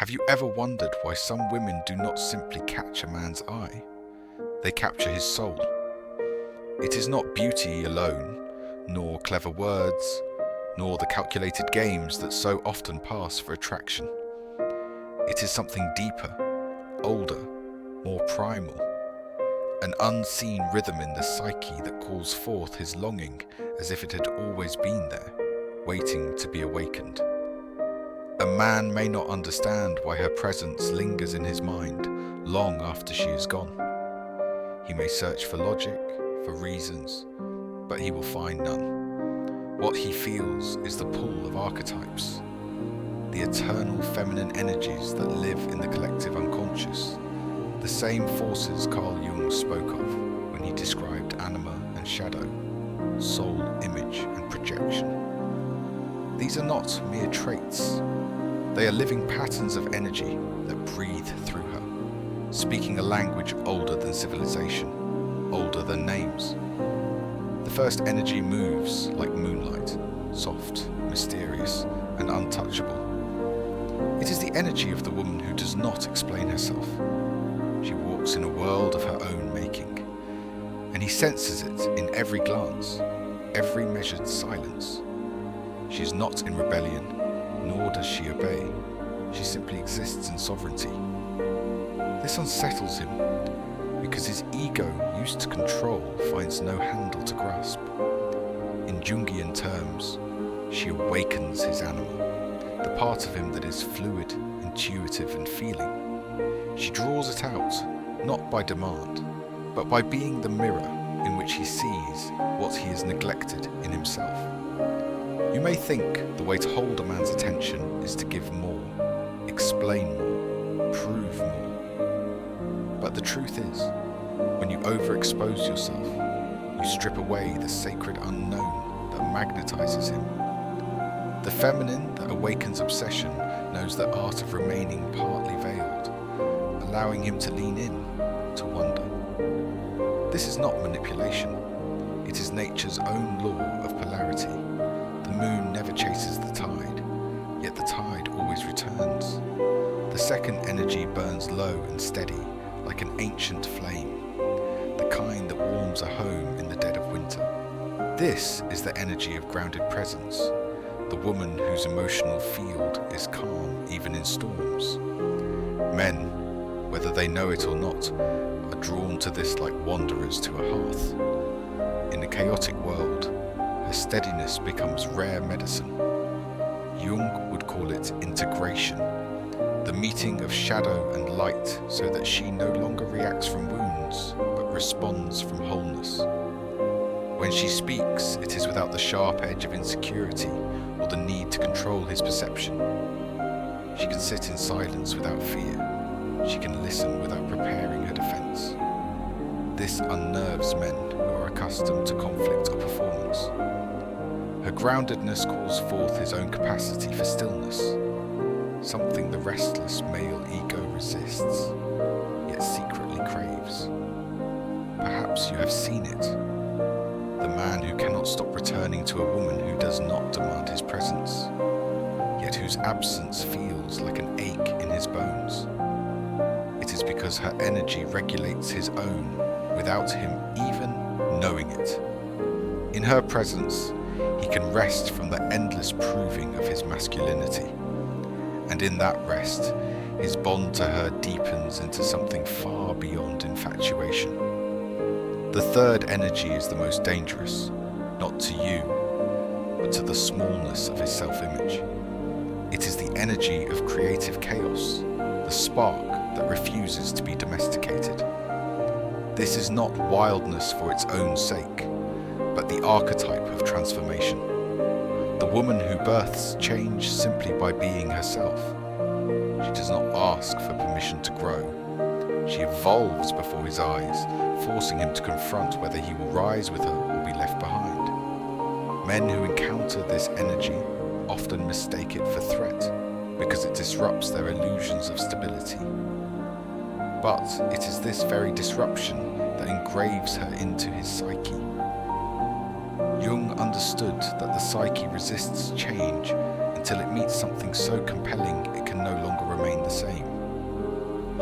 Have you ever wondered why some women do not simply catch a man's eye? They capture his soul. It is not beauty alone, nor clever words, nor the calculated games that so often pass for attraction. It is something deeper, older, more primal, an unseen rhythm in the psyche that calls forth his longing as if it had always been there, waiting to be awakened. A man may not understand why her presence lingers in his mind long after she is gone. He may search for logic, for reasons, but he will find none. What he feels is the pull of archetypes, the eternal feminine energies that live in the collective unconscious, the same forces Carl Jung spoke of when he described anima and shadow, soul, image and projection. These are not mere traits. They are living patterns of energy that breathe through her, speaking a language older than civilization, older than names. The first energy moves like moonlight, soft, mysterious, and untouchable. It is the energy of the woman who does not explain herself. She walks in a world of her own making, and he senses it in every glance, every measured silence. She is not in rebellion, nor does she obey. She simply exists in sovereignty. This unsettles him, because his ego, used to control, finds no handle to grasp. In Jungian terms, she awakens his anima, the part of him that is fluid, intuitive and feeling. She draws it out, not by demand, but by being the mirror in which he sees what he has neglected in himself. You may think the way to hold a man's attention is to give more, explain more, prove more. But the truth is, when you overexpose yourself, you strip away the sacred unknown that magnetizes him. The feminine that awakens obsession knows the art of remaining partly veiled, allowing him to lean in, to wonder. This is not manipulation. It is nature's own law of polarity. The moon never chases the tide, yet the tide always returns. The second energy burns low and steady, like an ancient flame, the kind that warms a home in the dead of winter. This is the energy of grounded presence, the woman whose emotional field is calm even in storms. Men, whether they know it or not, are drawn to this like wanderers to a hearth. In a chaotic world, her steadiness becomes rare medicine. Jung would call it integration, the meeting of shadow and light so that she no longer reacts from wounds, but responds from wholeness. When she speaks, it is without the sharp edge of insecurity or the need to control his perception. She can sit in silence without fear. She can listen without preparing her defense. This unnerves men who are accustomed to conflict or performance. Her groundedness calls forth his own capacity for stillness, something the restless male ego resists, yet secretly craves. Perhaps you have seen it. The man who cannot stop returning to a woman who does not demand his presence, yet whose absence feels like an ache in his bones. It is because her energy regulates his own without him even knowing it. In her presence, he can rest from the endless proving of his masculinity. And in that rest, his bond to her deepens into something far beyond infatuation. The third energy is the most dangerous, not to you, but to the smallness of his self-image. It is the energy of creative chaos, the spark that refuses to be domesticated. This is not wildness for its own sake, but the archetype of transformation. The woman who births change simply by being herself. She does not ask for permission to grow. She evolves before his eyes, forcing him to confront whether he will rise with her or be left behind. Men who encounter this energy often mistake it for threat because it disrupts their illusions of stability. But it is this very disruption that engraves her into his psyche. Jung understood that the psyche resists change until it meets something so compelling it can no longer remain the same.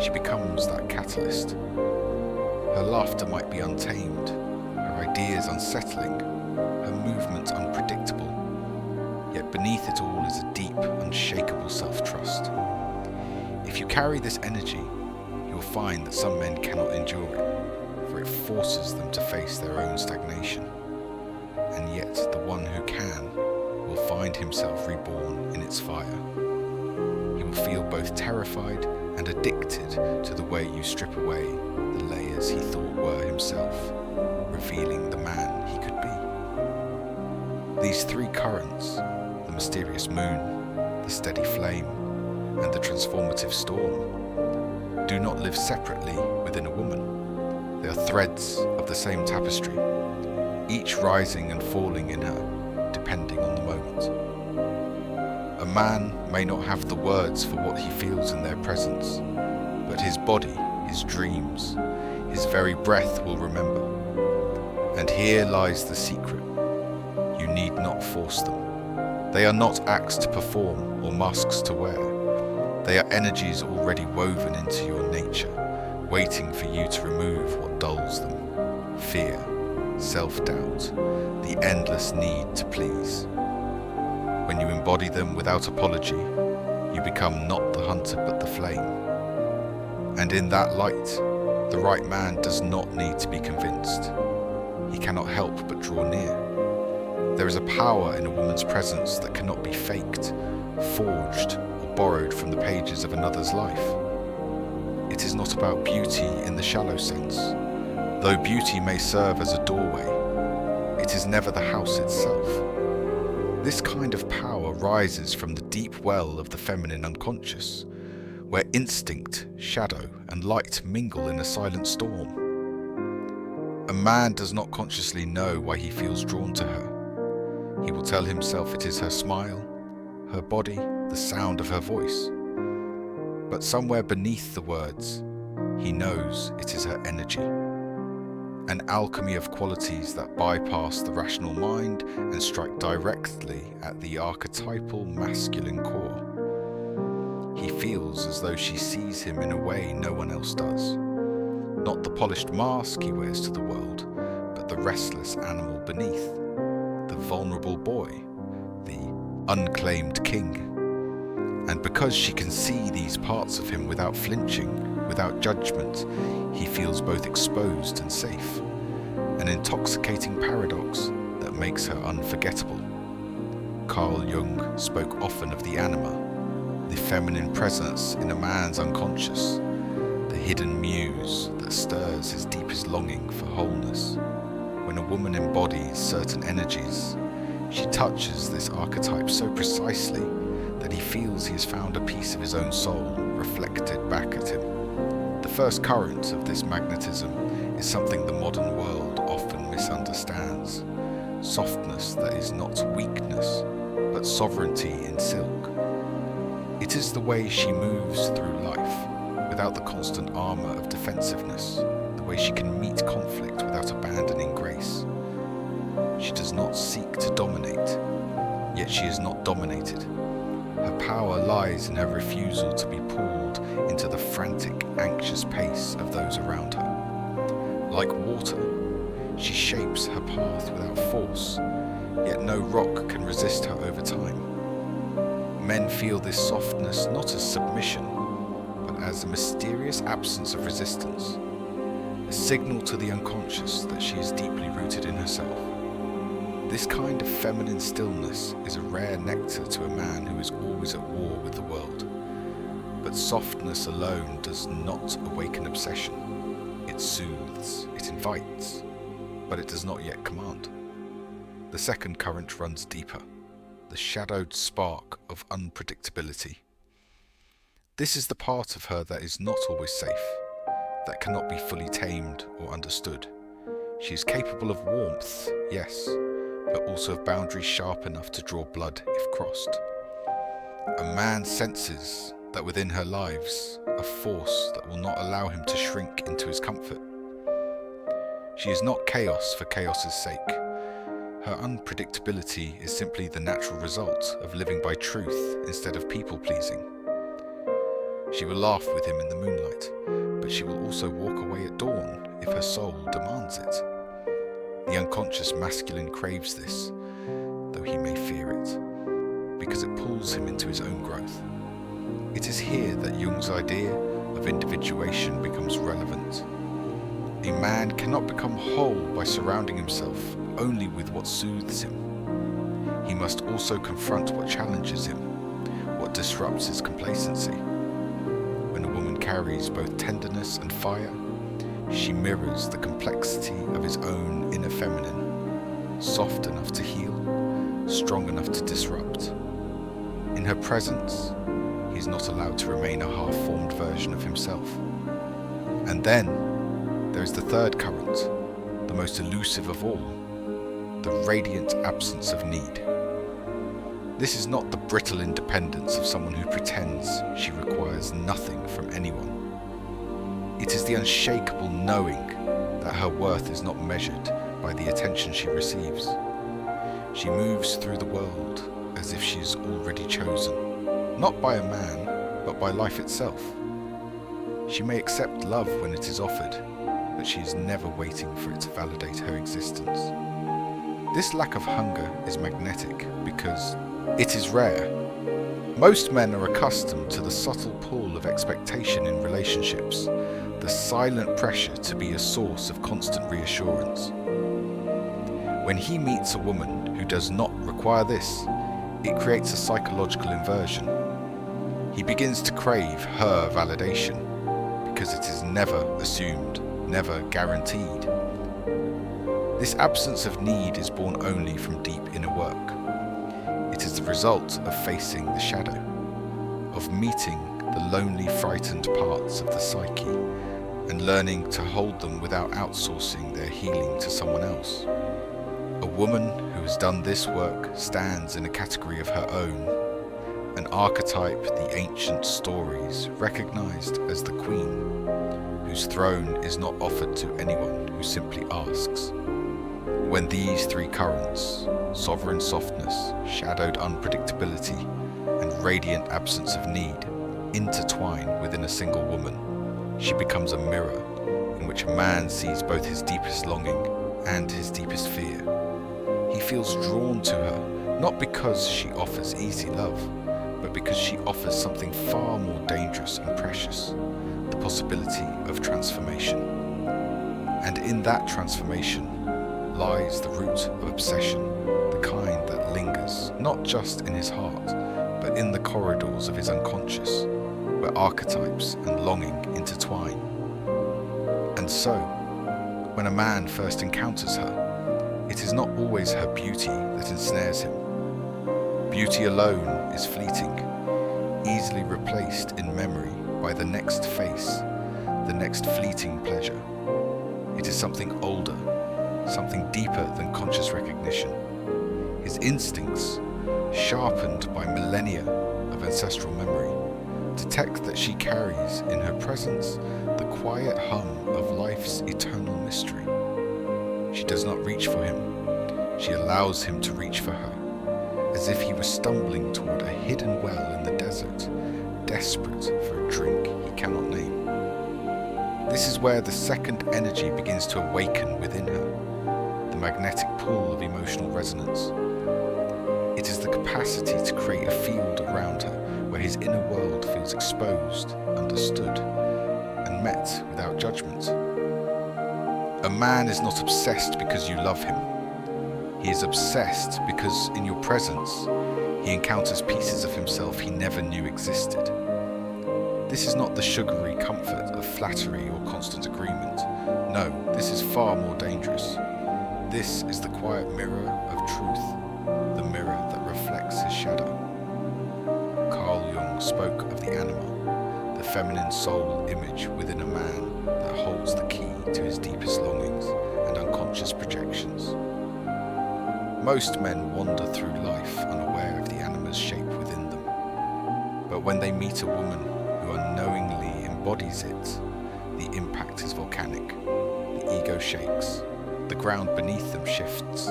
She becomes that catalyst. Her laughter might be untamed, her ideas unsettling, her movements unpredictable, yet beneath it all is a deep, unshakable self-trust. If you carry this energy, you'll find that some men cannot endure it, for it forces them to face their own stagnation. And yet the one who can will find himself reborn in its fire. He will feel both terrified and addicted to the way you strip away the layers he thought were himself, revealing the man he could be. These three currents, the mysterious moon, the steady flame, and the transformative storm, do not live separately within a woman. They are threads of the same tapestry, each rising and falling in her, depending on the moment. A man may not have the words for what he feels in their presence, but his body, his dreams, his very breath will remember. And here lies the secret. You need not force them. They are not acts to perform or masks to wear. They are energies already woven into your nature, waiting for you to remove what dulls them. Fear, self-doubt, the endless need to please. When you embody them without apology, you become not the hunter but the flame. And in that light, the right man does not need to be convinced. He cannot help but draw near. There is a power in a woman's presence that cannot be faked, forged, or borrowed from the pages of another's life. It is not about beauty in the shallow sense. Though beauty may serve as a doorway, it is never the house itself. This kind of power rises from the deep well of the feminine unconscious, where instinct, shadow, and light mingle in a silent storm. A man does not consciously know why he feels drawn to her. He will tell himself it is her smile, her body, the sound of her voice. But somewhere beneath the words, he knows it is her energy. An alchemy of qualities that bypass the rational mind and strike directly at the archetypal masculine core. He feels as though she sees him in a way no one else does. Not the polished mask he wears to the world, but the restless animal beneath, the vulnerable boy, the unclaimed king. And because she can see these parts of him without flinching, without judgment, he feels both exposed and safe, an intoxicating paradox that makes her unforgettable. Carl Jung spoke often of the anima, the feminine presence in a man's unconscious, the hidden muse that stirs his deepest longing for wholeness. When a woman embodies certain energies, she touches this archetype so precisely that he feels he has found a piece of his own soul reflected back at him. The first current of this magnetism is something the modern world often misunderstands. Softness that is not weakness, but sovereignty in silk. It is the way she moves through life, without the constant armor of defensiveness, the way she can meet conflict without abandoning grace. She does not seek to dominate, yet she is not dominated. Her power lies in her refusal to be pulled into the frantic, anxious pace of those around her. Like water, she shapes her path without force, yet no rock can resist her over time. Men feel this softness not as submission, but as a mysterious absence of resistance, a signal to the unconscious that she is deeply rooted in herself. This kind of feminine stillness is a rare nectar to a man who is always at war with the world. But softness alone does not awaken obsession. It soothes, it invites, but it does not yet command. The second current runs deeper, the shadowed spark of unpredictability. This is the part of her that is not always safe, that cannot be fully tamed or understood. She is capable of warmth, yes, but also of boundaries sharp enough to draw blood if crossed. A man senses that within her lives a force that will not allow him to shrink into his comfort. She is not chaos for chaos's sake. Her unpredictability is simply the natural result of living by truth instead of people-pleasing. She will laugh with him in the moonlight, but she will also walk away at dawn if her soul demands it. The unconscious masculine craves this, though he may fear it, because it pulls him into his own growth. It is here that Jung's idea of individuation becomes relevant. A man cannot become whole by surrounding himself only with what soothes him. He must also confront what challenges him, what disrupts his complacency. When a woman carries both tenderness and fire, she mirrors the complexity of his own inner feminine, soft enough to heal, strong enough to disrupt. In her presence, he is not allowed to remain a half-formed version of himself. And then there is the third current, the most elusive of all, the radiant absence of need. This is not the brittle independence of someone who pretends she requires nothing from anyone. It is the unshakable knowing that her worth is not measured by the attention she receives. She moves through the world as if she is already chosen, not by a man, but by life itself. She may accept love when it is offered, but she is never waiting for it to validate her existence. This lack of hunger is magnetic because it is rare. Most men are accustomed to the subtle pull of expectation in relationships, the silent pressure to be a source of constant reassurance. When he meets a woman who does not require this, it creates a psychological inversion. He begins to crave her validation because it is never assumed, never guaranteed. This absence of need is born only from deep inner work. It is the result of facing the shadow, of meeting the lonely, frightened parts of the psyche and learning to hold them without outsourcing their healing to someone else. A woman who has done this work stands in a category of her own, an archetype the ancient stories recognized as the queen, whose throne is not offered to anyone who simply asks. When these three currents, sovereign softness, shadowed unpredictability, and radiant absence of need, intertwine within a single woman, she becomes a mirror in which a man sees both his deepest longing and his deepest fear. He feels drawn to her, not because she offers easy love, but because she offers something far more dangerous and precious, the possibility of transformation. And in that transformation lies the root of obsession, the kind that lingers, not just in his heart, but in the corridors of his unconscious, where archetypes and longing intertwine. And so, when a man first encounters her, it is not always her beauty that ensnares him. Beauty alone is fleeting, easily replaced in memory by the next face, the next fleeting pleasure. It is something older, something deeper than conscious recognition. His instincts, sharpened by millennia of ancestral memory, detect that she carries in her presence the quiet hum of life's eternal mystery. She does not reach for him, she allows him to reach for her, as if he were stumbling toward a hidden well in the desert, desperate for a drink he cannot name. This is where the second energy begins to awaken within her, the magnetic pull of emotional resonance. It is the capacity to create a field around her where his inner world feels exposed, understood, and met without judgment. A man is not obsessed because you love him. He is obsessed because in your presence, he encounters pieces of himself he never knew existed. This is not the sugary comfort of flattery or constant agreement. No, this is far more dangerous. This is the quiet mirror of truth, the mirror that reflects his shadow. Carl Jung spoke of the animal, the feminine soul image within a man that holds the key to his deepest longings and unconscious projections. Most men wander through life unaware of the anima's shape within them. But when they meet a woman who unknowingly embodies it, the impact is volcanic, the ego shakes, the ground beneath them shifts,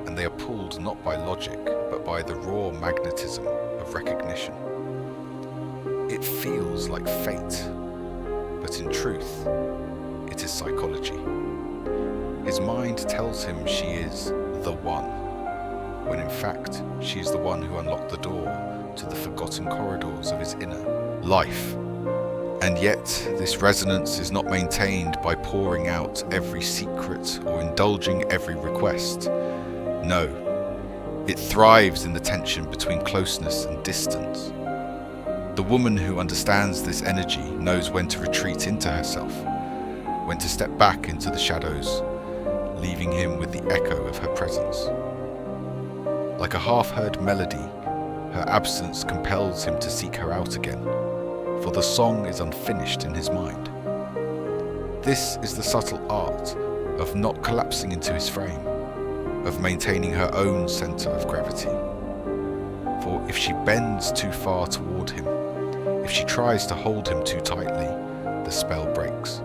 and they are pulled not by logic, but by the raw magnetism of recognition. it feels like fate, but in truth, it is psychology. His mind tells him she is the one, when in fact she is the one who unlocked the door to the forgotten corridors of his inner life. And yet this resonance is not maintained by pouring out every secret or indulging every request. No, it thrives in the tension between closeness and distance. The woman who understands this energy knows when to retreat into herself, when to step back into the shadows, leaving him with the echo of her presence. Like a half-heard melody, her absence compels him to seek her out again, for the song is unfinished in his mind. This is the subtle art of not collapsing into his frame, of maintaining her own centre of gravity. For if she bends too far toward him, if she tries to hold him too tightly, the spell breaks.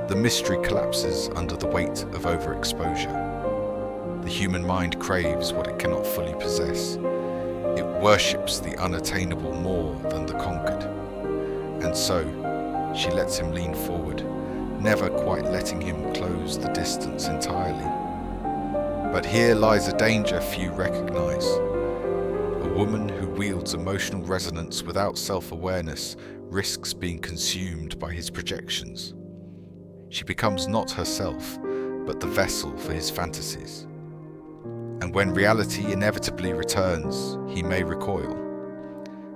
The mystery collapses under the weight of overexposure. The human mind craves what it cannot fully possess. It worships the unattainable more than the conquered. And so, she lets him lean forward, never quite letting him close the distance entirely. But here lies a danger few recognize. A woman who wields emotional resonance without self-awareness risks being consumed by his projections. She becomes not herself, but the vessel for his fantasies. And when reality inevitably returns, he may recoil.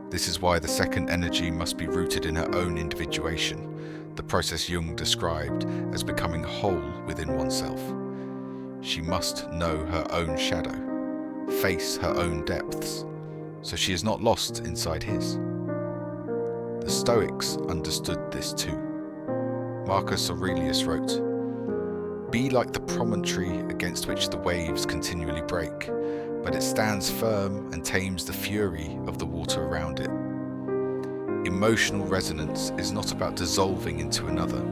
This is why the second energy must be rooted in her own individuation, the process Jung described as becoming whole within oneself. She must know her own shadow, face her own depths, so she is not lost inside his. The Stoics understood this too. Marcus Aurelius wrote, "Be like the promontory against which the waves continually break, but it stands firm and tames the fury of the water around it." Emotional resonance is not about dissolving into another.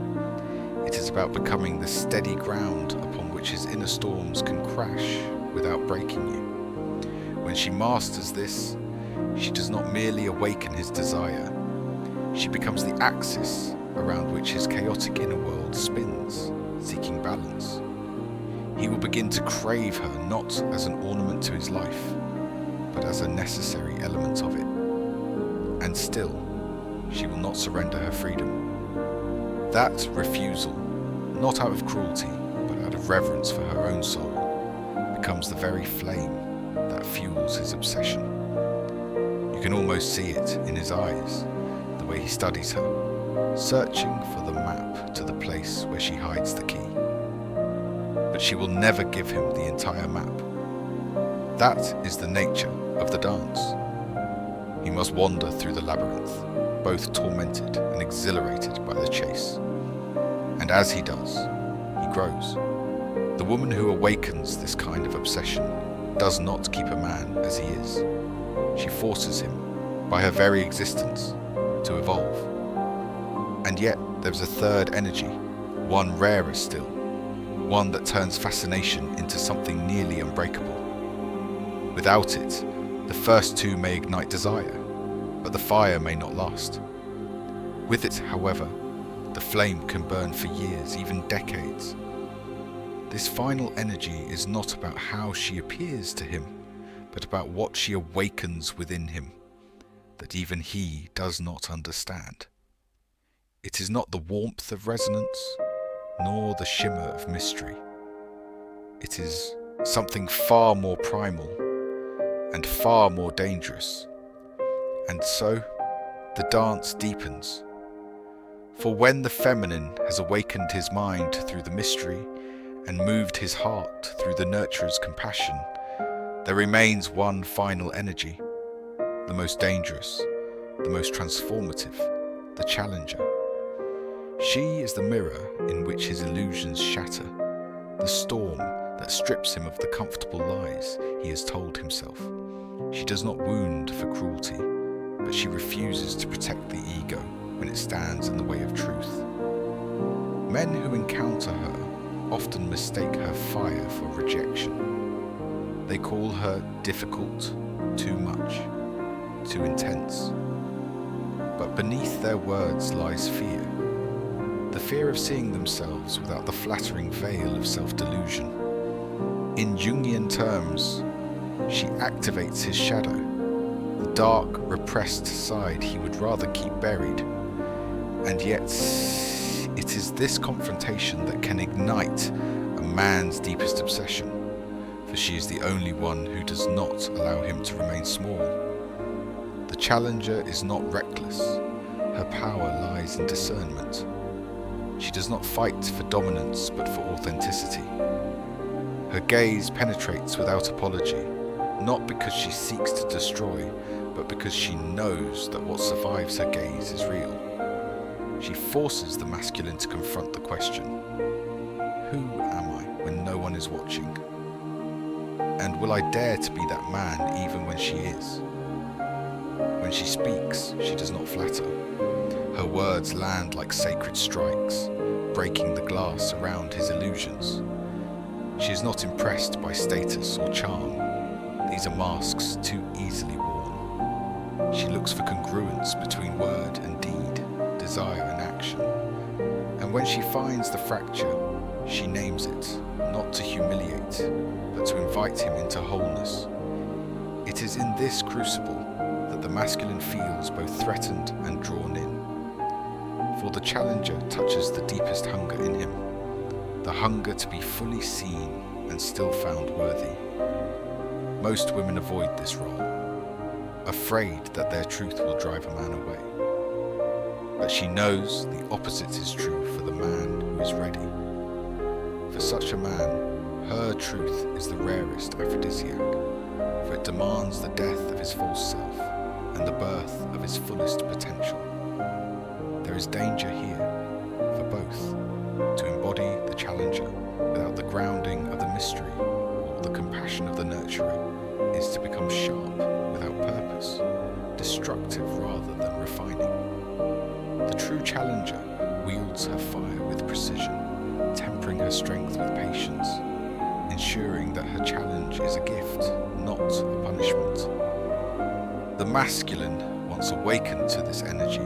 It is about becoming the steady ground upon which his inner storms can crash without breaking you. When she masters this, she does not merely awaken his desire. She becomes the axis around which his chaotic inner world spins, seeking balance. He will begin to crave her not as an ornament to his life, but as a necessary element of it. And still, she will not surrender her freedom. That refusal, not out of cruelty, but out of reverence for her own soul, becomes the very flame that fuels his obsession. You can almost see it in his eyes, the way he studies her, searching for the map to the place where she hides the key. But she will never give him the entire map. That is the nature of the dance. He must wander through the labyrinth, both tormented and exhilarated by the chase. And as he does, he grows. The woman who awakens this kind of obsession does not keep a man as he is. She forces him, by her very existence, to evolve. And yet there's a third energy, one rarer still, one that turns fascination into something nearly unbreakable. Without it, the first two may ignite desire, but the fire may not last. With it, however, the flame can burn for years, even decades. This final energy is not about how she appears to him, but about what she awakens within him, that even he does not understand. It is not the warmth of resonance, nor the shimmer of mystery. It is something far more primal and far more dangerous. And so, the dance deepens. For when the feminine has awakened his mind through the mystery and moved his heart through the nurturer's compassion, there remains one final energy, the most dangerous, the most transformative, the challenger. She is the mirror in which his illusions shatter, the storm that strips him of the comfortable lies he has told himself. She does not wound for cruelty, but she refuses to protect the ego when it stands in the way of truth. Men who encounter her often mistake her fire for rejection. They call her difficult, too much, too intense. but beneath their words lies fear. The fear of seeing themselves without the flattering veil of self-delusion. In Jungian terms, she activates his shadow, the dark, repressed side he would rather keep buried. And yet, it is this confrontation that can ignite a man's deepest obsession, for she is the only one who does not allow him to remain small. The challenger is not reckless. Her power lies in discernment. She does not fight for dominance, but for authenticity. Her gaze penetrates without apology, not because she seeks to destroy, but because she knows that what survives her gaze is real. She forces the masculine to confront the question, who am I when no one is watching? And will I dare to be that man even when she is? When she speaks, she does not flatter. Her words land like sacred strikes, breaking the glass around his illusions. She is not impressed by status or charm. These are masks too easily worn. She looks for congruence between word and deed, desire and action. And when she finds the fracture, she names it, not to humiliate, but to invite him into wholeness. It is in this crucible that the masculine feels both threatened and drawn in. For the challenger touches the deepest hunger in him, the hunger to be fully seen and still found worthy. Most women avoid this role, afraid that their truth will drive a man away. But she knows the opposite is true for the man who is ready. For such a man, her truth is the rarest aphrodisiac, for it demands the death of his false self and the birth of his fullest potential. There is danger here, for both, to embody the challenger without the grounding of the mystery or the compassion of the nurturer is to become sharp without purpose, destructive rather than refining. The true challenger wields her fire with precision, tempering her strength with patience, ensuring that her challenge is a gift, not a punishment. The masculine, once awakened to this energy,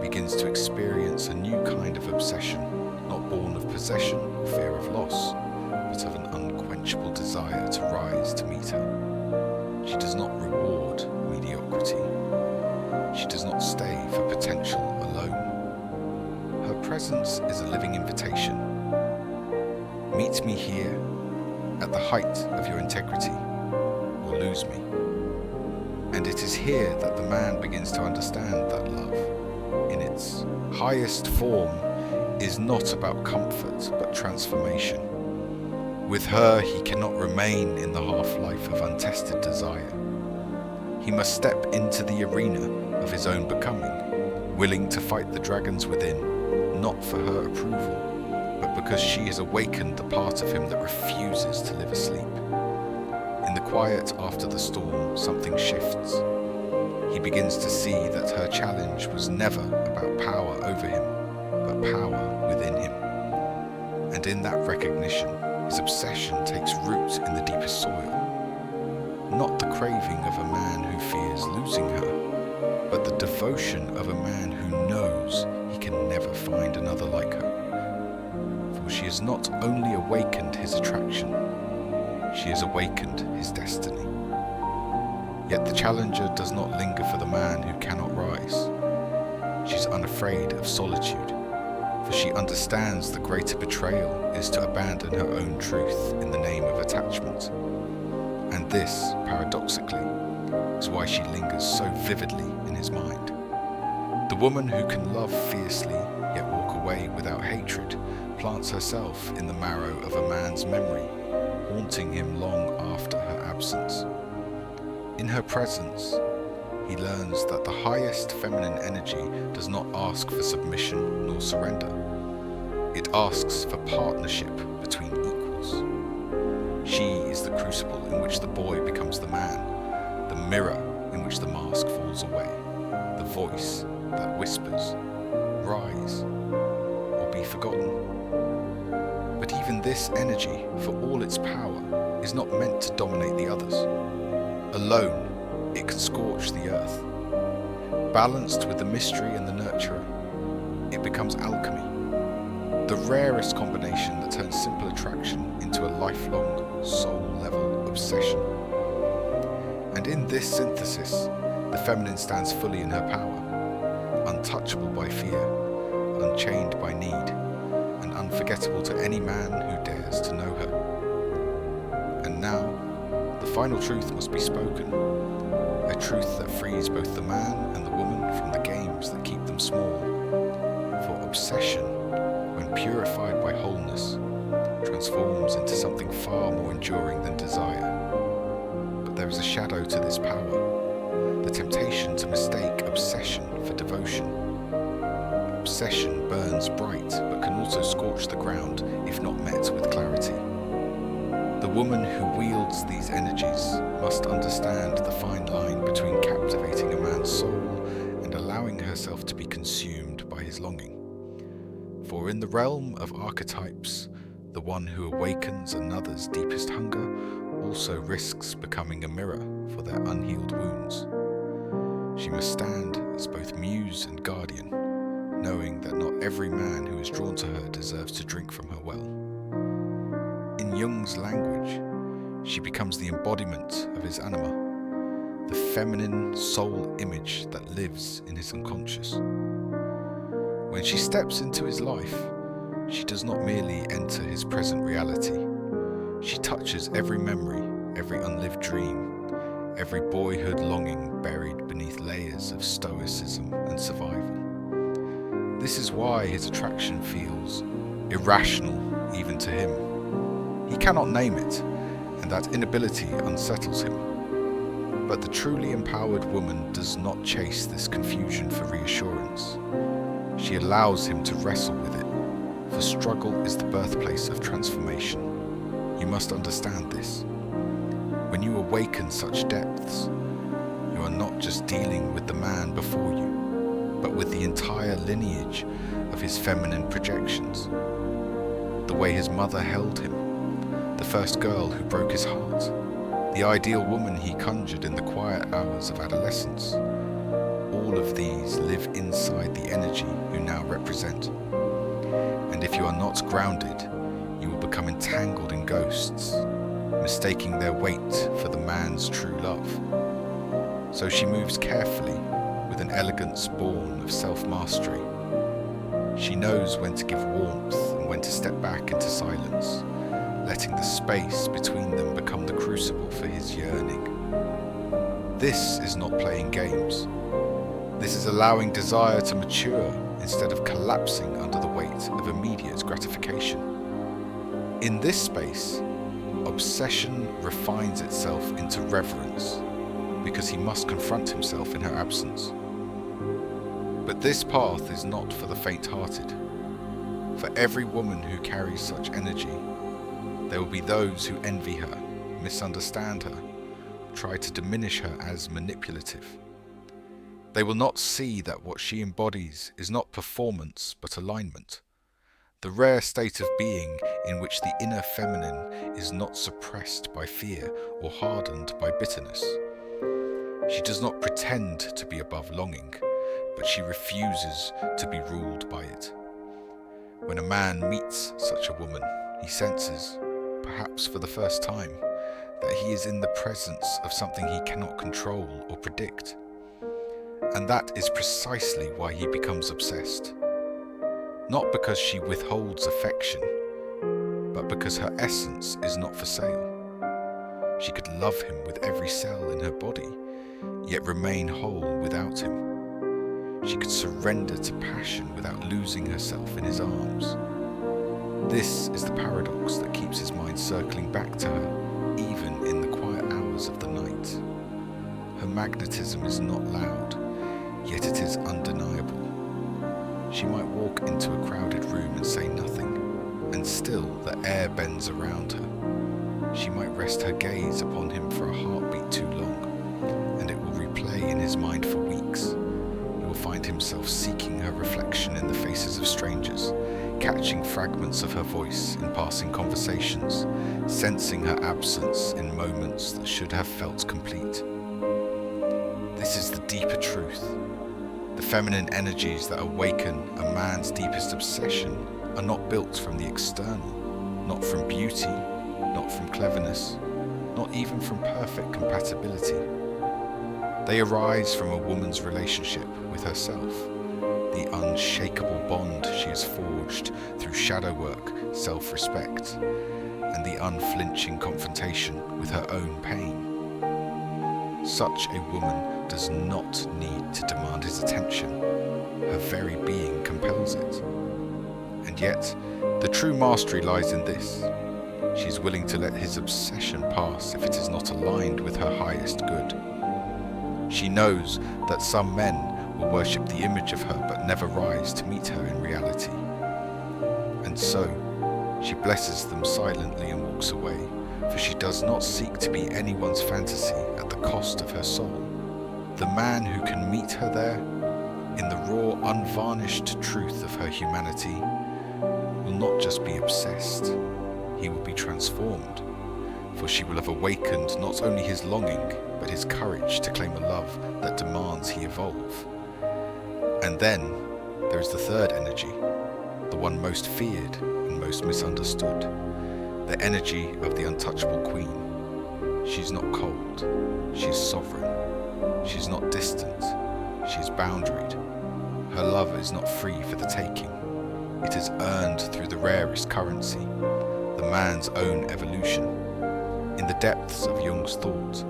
begins to experience a new kind of obsession, not born of possession or fear of loss, but of an unquenchable desire to rise to meet her. She does not reward mediocrity. She does not stay for potential alone. Her presence is a living invitation. Meet me here, at the height of your integrity, or lose me. And it is here that the man begins to understand that love, in its highest form, is not about comfort but transformation. With her, he cannot remain in the half-life of untested desire. He must step into the arena of his own becoming, willing to fight the dragons within, not for her approval, but because she has awakened the part of him that refuses to live asleep. In the quiet after the storm, something shifts. He begins to see that her challenge was never about power over him, but power within him. And in that recognition, his obsession takes root in the deepest soil. Not the craving of a man who fears losing her, but the devotion of a man who knows he can never find another like her. For she has not only awakened his attraction, she has awakened his destiny. Yet the challenger does not linger for the man who cannot rise. She's unafraid of solitude, for she understands the greater betrayal is to abandon her own truth in the name of attachment. And this, paradoxically, is why she lingers so vividly in his mind. The woman who can love fiercely, yet walk away without hatred, plants herself in the marrow of a man's memory, haunting him long after her absence. In her presence, he learns that the highest feminine energy does not ask for submission nor surrender. It asks for partnership between equals. She is the crucible in which the boy becomes the man, the mirror in which the mask falls away, the voice that whispers, "Rise," or be forgotten. But even this energy, for all its power, is not meant to dominate the others. Alone, it can scorch the earth. Balanced with the mystery and the nurturer, it becomes alchemy, the rarest combination that turns simple attraction into a lifelong, soul-level obsession. And in this synthesis, the feminine stands fully in her power, untouchable by fear, unchained by need, and unforgettable to any man who dares to know her. And now, the final truth must be spoken, a truth that frees both the man and the woman from the games that keep them small. For obsession, when purified by wholeness, transforms into something far more enduring than desire. But there is a shadow to this power, the temptation to mistake obsession for devotion. Obsession burns bright, but can also scorch the ground if not met with clarity. The woman who wields these energies must understand the fine line between captivating a man's soul and allowing herself to be consumed by his longing. For in the realm of archetypes, the one who awakens another's deepest hunger also risks becoming a mirror for their unhealed wounds. She must stand as both muse and guardian, knowing that not every man who is drawn to her deserves to drink from her well. In Jung's language, she becomes the embodiment of his anima, the feminine soul image that lives in his unconscious. When she steps into his life, she does not merely enter his present reality. She touches every memory, every unlived dream, every boyhood longing buried beneath layers of stoicism and survival. This is why his attraction feels irrational even to him. He cannot name it, and that inability unsettles him. But the truly empowered woman does not chase this confusion for reassurance. She allows him to wrestle with it, for struggle is the birthplace of transformation. You must understand this. When you awaken such depths, you are not just dealing with the man before you, but with the entire lineage of his feminine projections. The way his mother held him, the first girl who broke his heart, the ideal woman he conjured in the quiet hours of adolescence. All of these live inside the energy you now represent. And if you are not grounded, you will become entangled in ghosts, mistaking their weight for the man's true love. So she moves carefully, with an elegance born of self-mastery. She knows when to give warmth and when to step back into silence, letting the space between them become the crucible for his yearning. This is not playing games. This is allowing desire to mature instead of collapsing under the weight of immediate gratification. In this space, obsession refines itself into reverence, because he must confront himself in her absence. But this path is not for the faint-hearted. For every woman who carries such energy, there will be those who envy her, misunderstand her, try to diminish her as manipulative. They will not see that what she embodies is not performance but alignment, the rare state of being in which the inner feminine is not suppressed by fear or hardened by bitterness. She does not pretend to be above longing, but she refuses to be ruled by it. When a man meets such a woman, he senses, perhaps for the first time, that he is in the presence of something he cannot control or predict. And that is precisely why he becomes obsessed. Not because she withholds affection, but because her essence is not for sale. She could love him with every cell in her body, yet remain whole without him. She could surrender to passion without losing herself in his arms. This is the paradox that keeps his mind circling back to her, even in the quiet hours of the night. Her magnetism is not loud, yet it is undeniable. She might walk into a crowded room and say nothing, and still the air bends around her. She might rest her gaze upon him for a heartbeat too long, and it will replay in his mind for weeks. He will find himself seeking her reflection in the faces of strangers, catching fragments of her voice in passing conversations, sensing her absence in moments that should have felt complete. This is the deeper truth. The feminine energies that awaken a man's deepest obsession are not built from the external, not from beauty, not from cleverness, not even from perfect compatibility. They arise from a woman's relationship with herself, the unshakable bond she has forged through shadow work, self-respect, and the unflinching confrontation with her own pain. Such a woman does not need to demand his attention. Her very being compels it. And yet, the true mastery lies in this. She is willing to let his obsession pass if it is not aligned with her highest good. She knows that some men will worship the image of her but never rise to meet her in reality. And so, she blesses them silently and walks away, for she does not seek to be anyone's fantasy at the cost of her soul. The man who can meet her there, in the raw, unvarnished truth of her humanity, will not just be obsessed, he will be transformed, for she will have awakened not only his longing, but his courage to claim a love that demands he evolve. And then there is the third energy, the one most feared and most misunderstood, the energy of the untouchable queen. She is not cold, she is sovereign, she is not distant, she is boundaried. Her love is not free for the taking, it is earned through the rarest currency, the man's own evolution. In the depths of Jung's thought,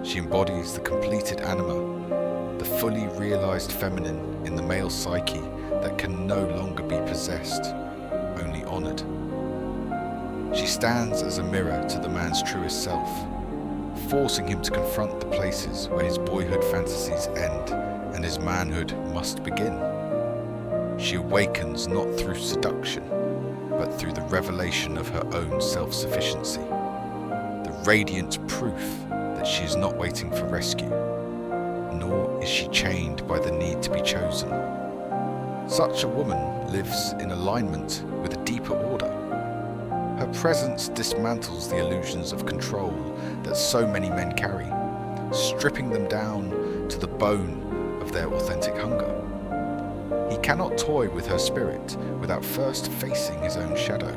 she embodies the completed anima, the fully realized feminine in the male psyche that can no longer be possessed, only honored. She stands as a mirror to the man's truest self, forcing him to confront the places where his boyhood fantasies end and his manhood must begin. She awakens not through seduction, but through the revelation of her own self-sufficiency, the radiant proof that she is not waiting for rescue, nor is she chained by the need to be chosen. Such a woman lives in alignment with a deeper order. Her presence dismantles the illusions of control that so many men carry, stripping them down to the bone of their authentic hunger. He cannot toy with her spirit without first facing his own shadow,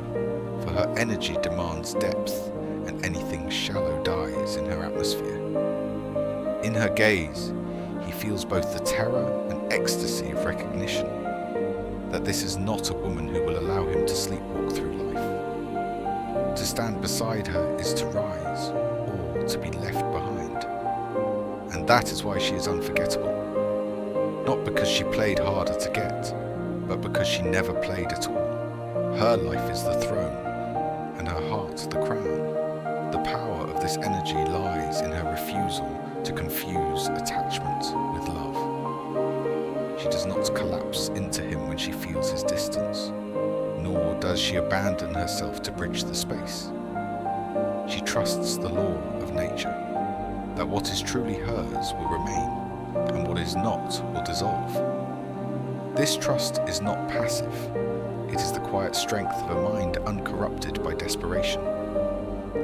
for her energy demands depth, and anything shallow dies in her atmosphere. In her gaze, he feels both the terror and ecstasy of recognition, that this is not a woman who will allow him to sleepwalk through life. To stand beside her is to rise, or to be left behind. And that is why she is unforgettable. Not because she played harder to get, but because she never played at all. Her life is the throne, and her heart the crown. The power of this energy lies in her refusal to confuse attachment with love. She does not collapse into him when she feels his distance, nor does she abandon herself to bridge the space. She trusts the law of nature, that what is truly hers will remain, and what is not will dissolve. This trust is not passive, it is the quiet strength of a mind uncorrupted by desperation.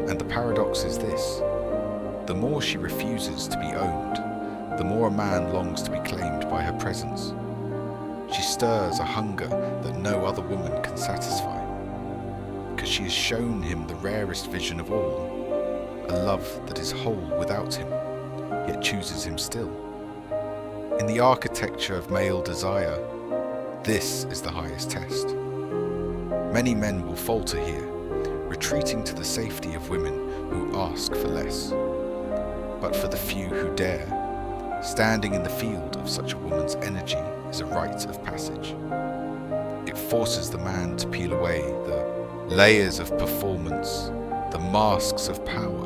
And the paradox is this: the more she refuses to be owned, the more a man longs to be claimed by her presence. She stirs a hunger that no other woman can satisfy, because she has shown him the rarest vision of all, a love that is whole without him, yet chooses him still. In the architecture of male desire, this is the highest test. Many men will falter here, retreating to the safety of women who ask for less. But for the few who dare, standing in the field of such a woman's energy is a rite of passage. It forces the man to peel away the layers of performance, the masks of power,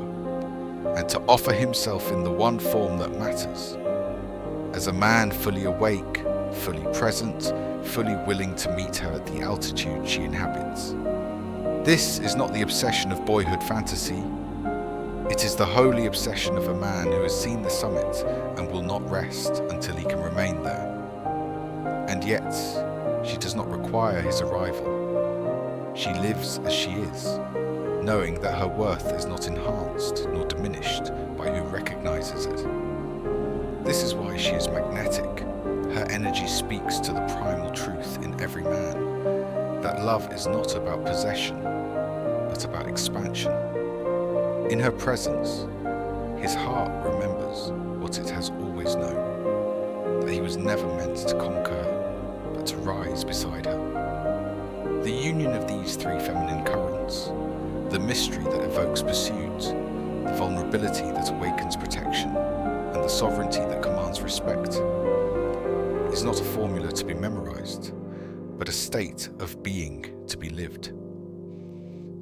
and to offer himself in the one form that matters, as a man fully awake, fully present, fully willing to meet her at the altitude she inhabits. This is not the obsession of boyhood fantasy. It is the holy obsession of a man who has seen the summit and will not rest until he can remain there. And yet, she does not require his arrival. She lives as she is, knowing that her worth is not enhanced nor diminished by who recognizes it. This is why she is magnetic. Her energy speaks to the primal truth in every man, that love is not about possession, but about expansion. In her presence, his heart remembers what it has always known, that he was never meant to conquer her, but to rise beside her. The union of these three feminine currents, the mystery that evokes pursuit, the vulnerability that awakens protection, and the sovereignty that commands respect, is not a formula to be memorized, but a state of being to be lived.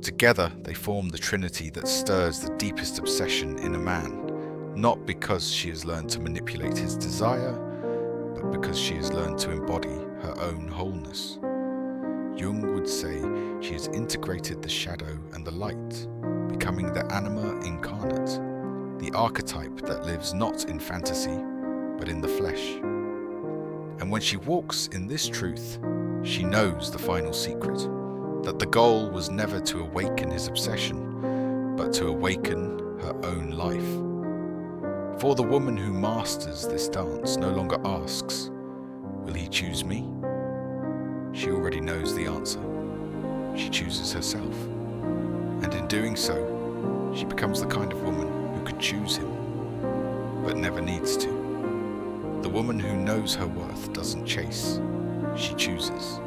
Together they form the trinity that stirs the deepest obsession in a man, not because she has learned to manipulate his desire, but because she has learned to embody her own wholeness. Jung would say she has integrated the shadow and the light, becoming the anima incarnate, the archetype that lives not in fantasy, but in the flesh. And when she walks in this truth, she knows the final secret, that the goal was never to awaken his obsession, but to awaken her own life. For the woman who masters this dance no longer asks, "Will he choose me?" She already knows the answer. She chooses herself. And in doing so, she becomes the kind of woman who could choose him, but never needs to. The woman who knows her worth doesn't chase, she chooses.